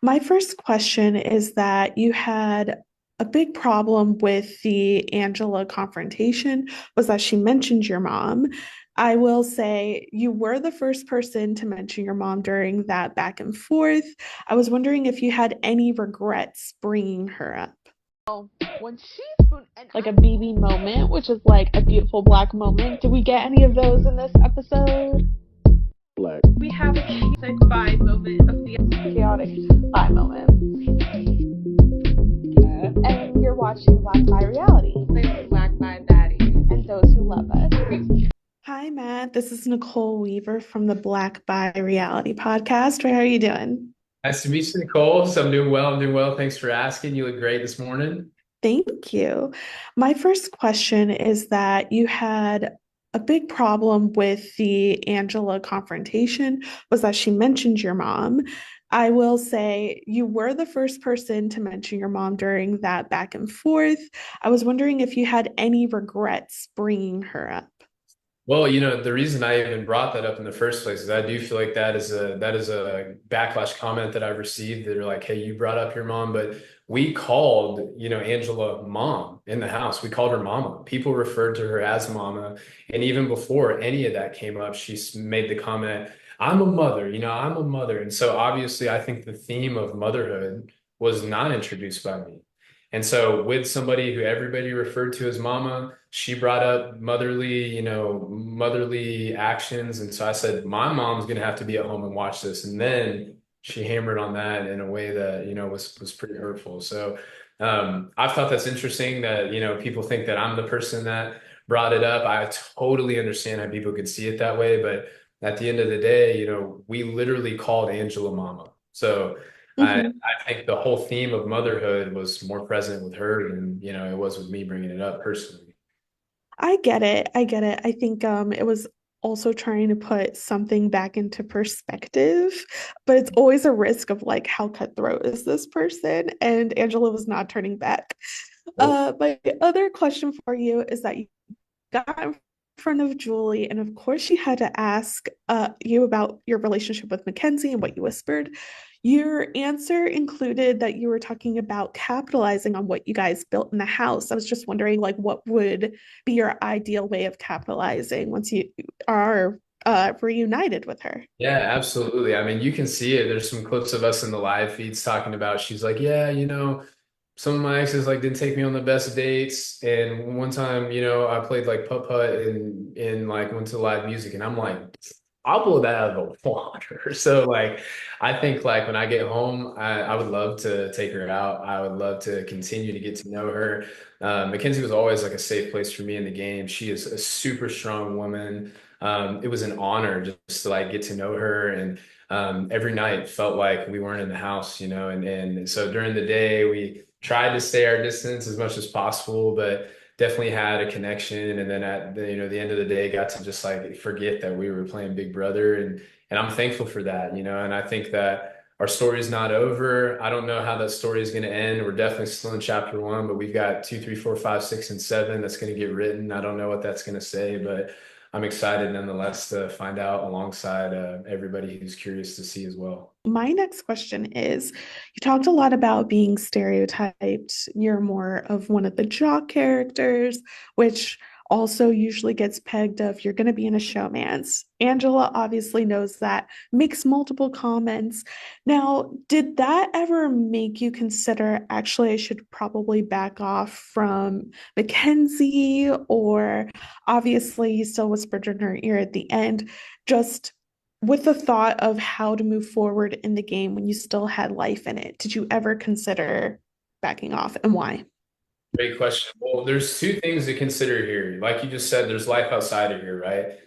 My first question is that you had a big problem with the Angela confrontation was that she mentioned your mom. I will say you were the first person to mention your mom during that back and forth. I was wondering if you had any regrets bringing her up. When she spoon and like a BB moment, which is like a beautiful black moment. Did we get any of those in this episode? Black. We have a chaotic vibe moment of the chaotic vibe moment. And you're watching Black by Reality. Black by Daddy. And those who love us. Hi, Matt. This is Nicole Weaver from the Black by Reality podcast. How are you doing? Nice to meet you, Nicole. So I'm doing well. I'm doing well. Thanks for asking. You look great this morning. Thank you. My first question is that you had a big problem with the Angela confrontation was that she mentioned your mom. I will say you were the first person to mention your mom during that back and forth. I was wondering if you had any regrets bringing her up. Well, the reason I even brought that up in the first place is I do feel like that is a backlash comment that I've received that are like, hey, you brought up your mom, but we called, Angela mom in the house. We called her mama. People referred to her as mama. And even before any of that came up, made the comment, I'm a mother, I'm a mother. And so obviously I think the theme of motherhood was not introduced by me. And so with somebody who everybody referred to as mama, she brought up motherly actions. And so I said, my mom's gonna have to be at home and watch this. And then she hammered on that in a way that, was pretty hurtful. So I've thought that's interesting that, people think that I'm the person that brought it up. I totally understand how people could see it that way, but at the end of the day, we literally called Angela mama. So Mhm. I think the whole theme of motherhood was more present with her than, it was with me bringing it up personally. I get it. I get it. I think it was also trying to put something back into perspective, but it's always a risk of like how cutthroat is this person? And Angela was not turning back. Nope. My other question for you is that you got in front of Julie, and of course, she had to ask you about your relationship with Mackenzie and what you whispered. Your answer included that you were talking about capitalizing on what you guys built in the house. I was just wondering, like, what would be your ideal way of capitalizing once you are reunited with her? Yeah, absolutely. I mean, you can see it. There's some clips of us in the live feeds talking about, she's like, yeah, some of my exes like didn't take me on the best dates. And one time, I played like putt putt and like went to live music and I'm like, I'll blow that out of the water. So like I think like when I get home, I would love to take her out. I would love to continue to get to know her. Mackenzie was always like a safe place for me in the game. She is a super strong woman. It was an honor just to like get to know her and every night felt like we weren't in the house, and so during the day we tried to stay our distance as much as possible, but definitely had a connection. And then at the end of the day, got to just like forget that we were playing Big Brother, and I'm thankful for that, and I think that our story's not over. I don't know how that story is going to end. We're definitely still in chapter one, but we've got two, three, four, five, six, and seven that's going to get written. I don't know what that's going to say, but I'm excited nonetheless to find out alongside everybody who's curious to see as well. My next question is you talked a lot about being stereotyped. You're more of one of the jock characters, which also usually gets pegged of you're going to be in a showmance. Angela obviously knows that, makes multiple comments. Now, did that ever make you consider actually I should probably back off from McKenzie? Or obviously you still whispered in her ear at the end, just with the thought of how to move forward in the game when you still had life in it, did you ever consider backing off and why? Great question. Well, there's two things to consider here. Like you just said, there's life outside of here, right?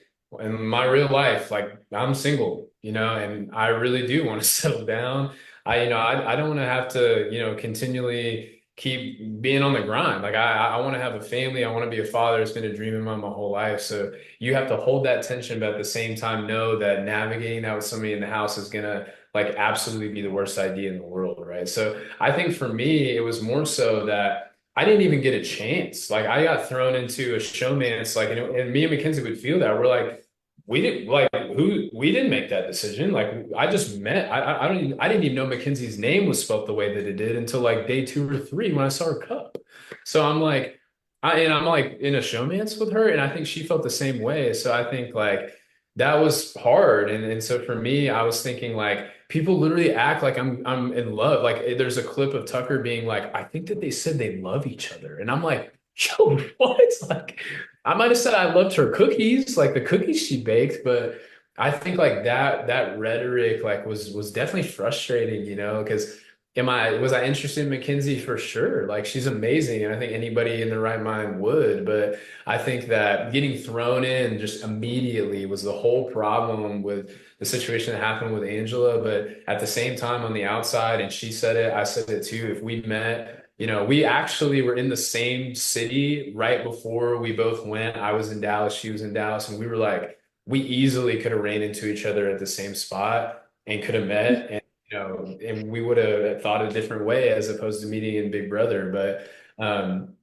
In my real life, like I'm single, and I really do want to settle down. I don't want to have to, continually keep being on the grind. Like I want to have a family. I want to be a father. It's been a dream of mine my whole life. So you have to hold that tension, but at the same time, know that navigating that with somebody in the house is gonna like absolutely be the worst idea in the world, right? So I think for me, it was more so that I didn't even get a chance. Like I got thrown into a showmance, like, and me and McKenzie would feel that. We're like, we didn't like who we didn't make that decision. Like I just met. I didn't even know Mackenzie's name was spelled the way that it did until like day 2 or 3 when I saw her cup. So I'm like, I'm like in a showmance with her, and I think she felt the same way. So I think like that was hard, and so for me, I was thinking like people literally act like I'm in love. Like there's a clip of Tucker being like, I think that they said they love each other, and I'm like, yo, what? Like I might have said I loved her cookies, like the cookies she baked, but I think like that rhetoric like was definitely frustrating, because was I interested in McKenzie for sure? Like she's amazing, and I think anybody in the right mind would, but I think that getting thrown in just immediately was the whole problem with the situation that happened with Angela. But at the same time, on the outside, and she said it, I said it too, if we'd met. We actually were in the same city right before we both went. I was in Dallas, she was in Dallas, and we were like, we easily could have ran into each other at the same spot and could have met, and we would have thought a different way as opposed to meeting in Big Brother. But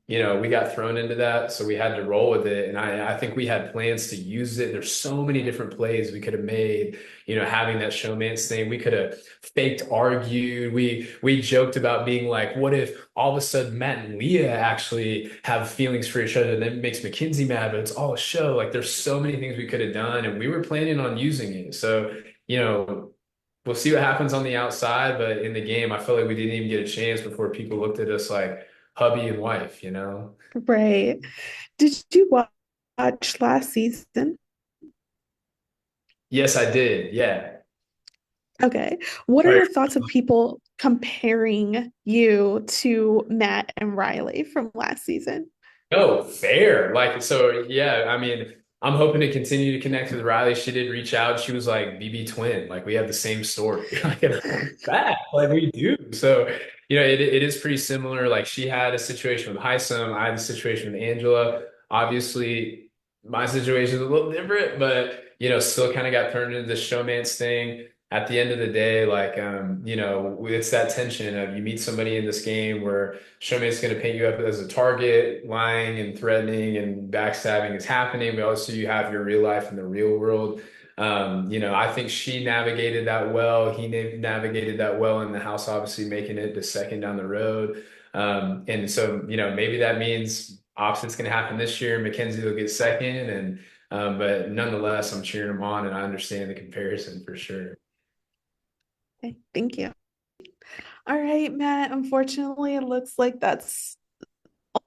we got thrown into that, so we had to roll with it. And I think we had plans to use it. There's so many different plays we could have made, having that showmance thing. We could have faked argued. We joked about being like, what if all of a sudden Matt and Leah actually have feelings for each other and then it makes McKenzie mad, but it's all a show. Like there's so many things we could have done, and we were planning on using it. So, we'll see what happens on the outside, but in the game, I feel like we didn't even get a chance before people looked at us like hubby and wife. Right. Did you watch last season? Yes, I did. Yeah. Okay. What are Right. your thoughts of people comparing you to Matt and Riley from last season? No, fair. Like, so yeah, I mean, I'm hoping to continue to connect with Riley. She did reach out. She was like BB twin. Like we have the same story. Like, and I'm like, that, like we do. So, it is pretty similar. Like she had a situation with Heisem. I had a situation with Angela. Obviously, my situation is a little different, but still kind of got turned into the showmance thing. At the end of the day, like it's that tension of you meet somebody in this game where Showmate's going to paint you up as a target, lying and threatening and backstabbing is happening, but also you have your real life in the real world. I think she navigated that well. He navigated that well in the house, obviously making it to second down the road. And so, maybe that means opposite's going to happen this year. McKenzie will get second, and but nonetheless, I'm cheering him on, and I understand the comparison for sure. Okay, thank you. All right, Matt. Unfortunately, it looks like that's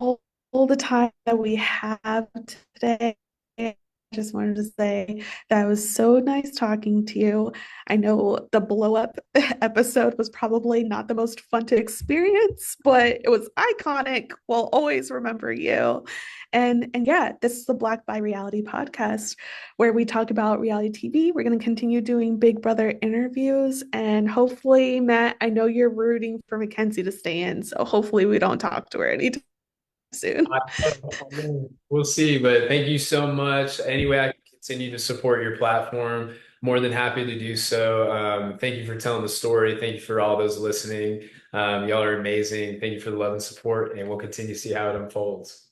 all the time that we have today. I just wanted to say that it was so nice talking to you. I know the blow up episode was probably not the most fun to experience, but it was iconic. We'll always remember you. And yeah, this is the Black by Reality podcast where we talk about reality TV. We're going to continue doing Big Brother interviews, and hopefully, Matt, I know you're rooting for Mackenzie to stay in, so hopefully we don't talk to her anytime soon. We'll see, but thank you so much. Anyway, I can continue to support your platform. More than happy to do so. Thank you for telling the story. Thank you for all those listening. Y'all are amazing. Thank you for the love and support, and we'll continue to see how it unfolds.